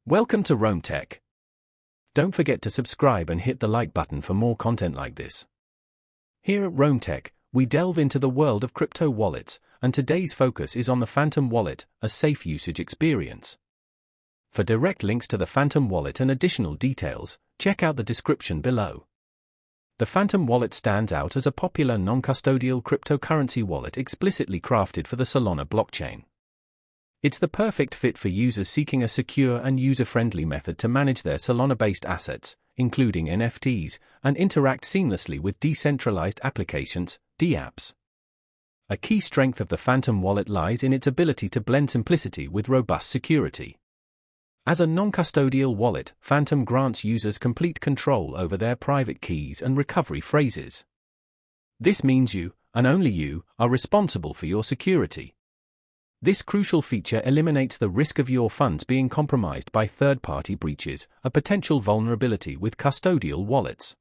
Welcome to Rome Tech. Don't forget to subscribe and hit the like button for more content like this. Here at Rome Tech, we delve into the world of crypto wallets, and today's focus is on the Phantom Wallet, a safe usage experience. For direct links to the Phantom Wallet and additional details, check out the description below. The Phantom Wallet stands out as a popular non-custodial cryptocurrency wallet explicitly crafted for the Solana blockchain. It's the perfect fit for users seeking a secure and user-friendly method to manage their Solana-based assets, including NFTs, and interact seamlessly with decentralized applications, DApps. A key strength of the Phantom Wallet lies in its ability to blend simplicity with robust security. As a non-custodial wallet, Phantom grants users complete control over their private keys and recovery phrases. This means you, and only you, are responsible for your security. This crucial feature eliminates the risk of your funds being compromised by third-party breaches, a potential vulnerability with custodial wallets.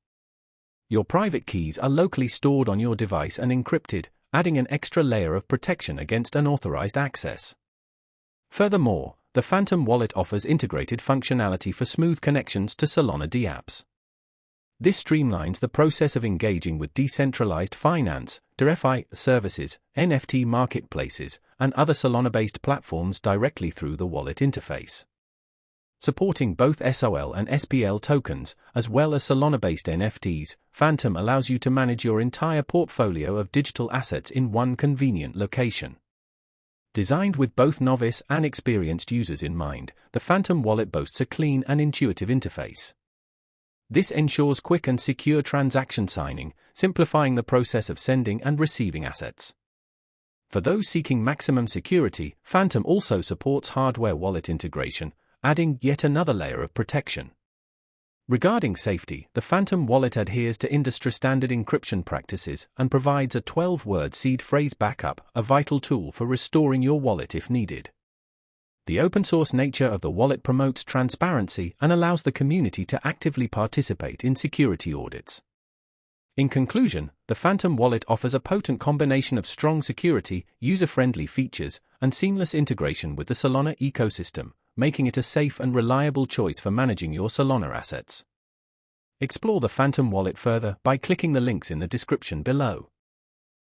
Your private keys are locally stored on your device and encrypted, adding an extra layer of protection against unauthorized access. Furthermore, the Phantom Wallet offers integrated functionality for smooth connections to Solana DApps. This streamlines the process of engaging with decentralized finance, DeFi services, NFT marketplaces, and other Solana-based platforms directly through the wallet interface. Supporting both SOL and SPL tokens, as well as Solana-based NFTs, Phantom allows you to manage your entire portfolio of digital assets in one convenient location. Designed with both novice and experienced users in mind, the Phantom Wallet boasts a clean and intuitive interface. This ensures quick and secure transaction signing, simplifying the process of sending and receiving assets. For those seeking maximum security, Phantom also supports hardware wallet integration, adding yet another layer of protection. Regarding safety, the Phantom Wallet adheres to industry-standard encryption practices and provides a 12-word seed phrase backup, a vital tool for restoring your wallet if needed. The open-source nature of the wallet promotes transparency and allows the community to actively participate in security audits. In conclusion, the Phantom Wallet offers a potent combination of strong security, user-friendly features, and seamless integration with the Solana ecosystem, making it a safe and reliable choice for managing your Solana assets. Explore the Phantom Wallet further by clicking the links in the description below.